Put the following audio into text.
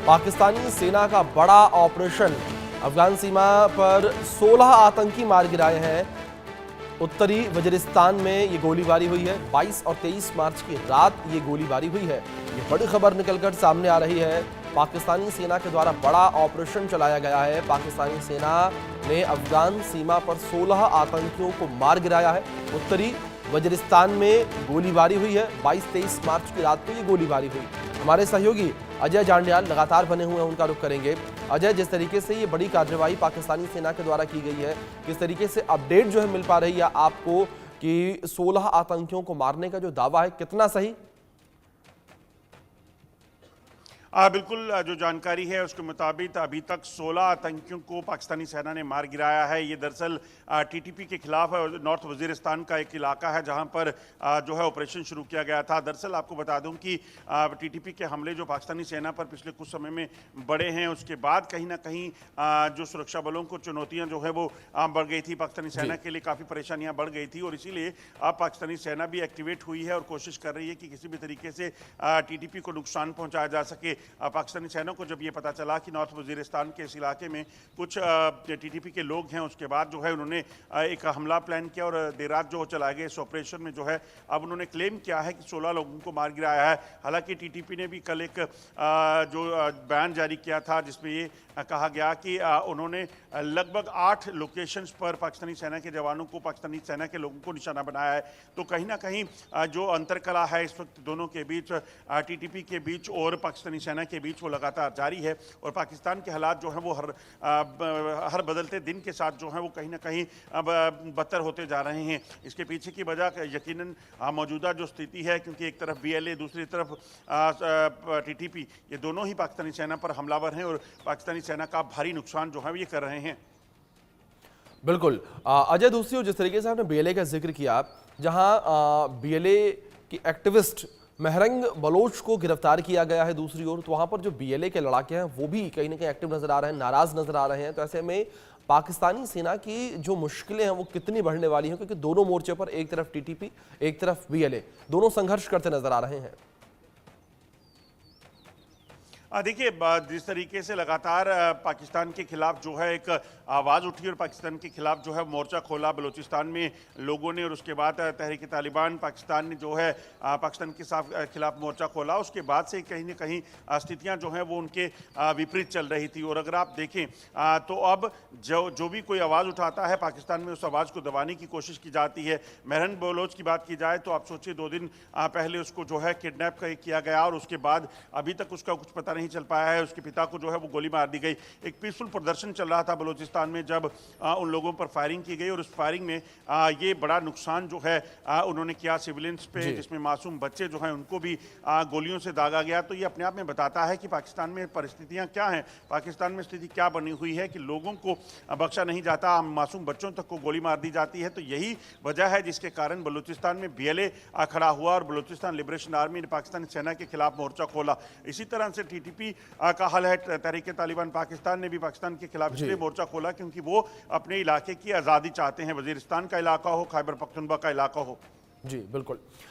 पाकिस्तानी सेना का बड़ा ऑपरेशन। अफगान सीमा पर 16 आतंकी मार गिराए हैं। उत्तरी वजीरिस्तान में ये गोलीबारी हुई है। 22 और 23 मार्च की रात ये गोलीबारी हुई है। ये बड़ी खबर निकलकर सामने आ रही है। पाकिस्तानी सेना के द्वारा बड़ा ऑपरेशन चलाया गया है। पाकिस्तानी सेना ने अफगान सीमा पर 16 आतंकियों को मार गिराया है। उत्तरी वजीरिस्तान में गोलीबारी हुई है। 22-23 मार्च की रात को ये गोलीबारी हुई। हमारे सहयोगी अजय जांडियाल लगातार बने हुए हैं, उनका रुख करेंगे। अजय, जिस तरीके से ये बड़ी कार्रवाई पाकिस्तानी सेना के द्वारा की गई है, किस तरीके से अपडेट जो है मिल पा रही है आपको कि 16 आतंकियों को मारने का जो दावा है कितना सही? बिल्कुल, जो जानकारी है उसके मुताबिक अभी तक 16 आतंकियों को पाकिस्तानी सेना ने मार गिराया है। ये दरअसल टीटीपी के खिलाफ नॉर्थ वजीरिस्तान का एक इलाका है जहां पर जो है ऑपरेशन शुरू किया गया था। दरअसल आपको बता दूं कि टीटीपी के हमले जो पाकिस्तानी सेना पर पिछले कुछ समय में बढ़े हैं, उसके बाद कहीं ना कहीं जो सुरक्षा बलों को चुनौतियाँ जो है वो बढ़ गई थी। पाकिस्तानी सेना के लिए काफ़ी परेशानियाँ बढ़ गई थी और इसीलिए अब पाकिस्तानी सेना भी एक्टिवेट हुई है और कोशिश कर रही है कि किसी भी तरीके से टीटीपी को नुकसान पहुँचाया जा सके। पाकिस्तानी सेना को जब ये पता चला कि नॉर्थ वजीरिस्तान के इस इलाके में कुछ टीटीपी के लोग हैं, उसके बाद जो है उन्होंने एक हमला प्लान किया और देर रात जो चलाए गए इस ऑपरेशन में जो है अब उन्होंने क्लेम किया है कि 16 लोगों को मार गिराया है। हालांकि टीटीपी ने भी कल एक जो बयान जारी किया था जिसमें ये कहा गया कि उन्होंने लगभग 8 लोकेशंस पर पाकिस्तानी सेना के जवानों को, पाकिस्तानी सेना के लोगों को निशाना बनाया है। तो कहीं ना कहीं जो अंतरकला है इस वक्त दोनों के बीच, टीटीपी के बीच और पाकिस्तानी सेना के बीच, वो लगातार जारी है और पाकिस्तान के हालात जो हैं वो हर बदलते दिन के साथ जो हैं वो कहीं ना कहीं अब बदतर होते जा रहे हैं। इसके पीछे की वजह यकीनन मौजूदा जो स्थिति है, क्योंकि एक तरफ बीएलए, दूसरी तरफ टीटीपी, ये दोनों ही पाकिस्तानी सेना पर हमलावर हैं और पाकिस्तानी सेना का भारी नुकसान जो है ये कर रहे हैं। बिल्कुल अजय, दूसरी ओर जिस तरीके से आपने बीएलए का जिक्र किया, जहां बीएलए की एक्टिविस्ट महरंग बलोच को गिरफ्तार किया गया है, दूसरी ओर तो वहां पर जो बीएलए के लड़ाके हैं वो भी कहीं ना कहीं एक्टिव नजर आ रहे हैं, नाराज नजर आ रहे हैं। तो ऐसे में पाकिस्तानी सेना की जो मुश्किलें हैं वो कितनी बढ़ने वाली हैं, क्योंकि दोनों मोर्चे पर एक तरफ टीटीपी, एक तरफ बीएलए, दोनों संघर्ष करते नजर आ रहे हैं। देखिए, जिस तरीके से लगातार पाकिस्तान के खिलाफ जो है एक आवाज़ उठी और पाकिस्तान के खिलाफ जो है मोर्चा खोला बलूचिस्तान में लोगों ने, और उसके बाद तहरीक तालिबान पाकिस्तान ने जो है पाकिस्तान के खिलाफ मोर्चा खोला, उसके बाद से कहीं ना कहीं स्थितियां जो हैं वो उनके विपरीत चल रही थी। और अगर आप देखें तो अब जो भी कोई आवाज़ उठाता है पाकिस्तान में, उस आवाज़ को दबाने की कोशिश की जाती है। महरंग बलोच की बात की जाए तो आप सोचिए 2 दिन पहले उसको जो है किडनैप किया गया और उसके बाद अभी तक उसका कुछ पता नहीं चल पाया है। उसके पिता को जो है वो गोली मार दी गई। एक पीसफुल प्रदर्शन चल रहा था बलूचिस्तान में जब उन लोगों पर फायरिंग की गई और उस फायरिंग में ये बड़ा नुकसान जो है उन्होंने किया सिविलियंस पे, जिसमें मासूम बच्चे जो हैं उनको भी गोलियों से दागा गया। तो ये अपने आप में बताता है कि पाकिस्तान में परिस्थितियां क्या हैं, पाकिस्तान में स्थिति क्या बनी हुई है कि लोगों को बख्शा नहीं जाता, मासूम बच्चों तक को गोली मार दी जाती है। तो यही वजह है जिसके कारण बलूचिस्तान में बीएलए खड़ा हुआ और बलूचिस्तान लिबरेशन आर्मी ने पाकिस्तानी सेना के खिलाफ मोर्चा खोला। इसी तरह से टीटीपी का हाल है। तहरीक तालिबान पाकिस्तान ने भी पाकिस्तान के खिलाफ इसलिए मोर्चा खोला क्योंकि वो अपने इलाके की आज़ादी चाहते हैं, वजीरिस्तान का इलाका हो, खैबर पख्तूनख्वा का इलाका हो। जी बिल्कुल।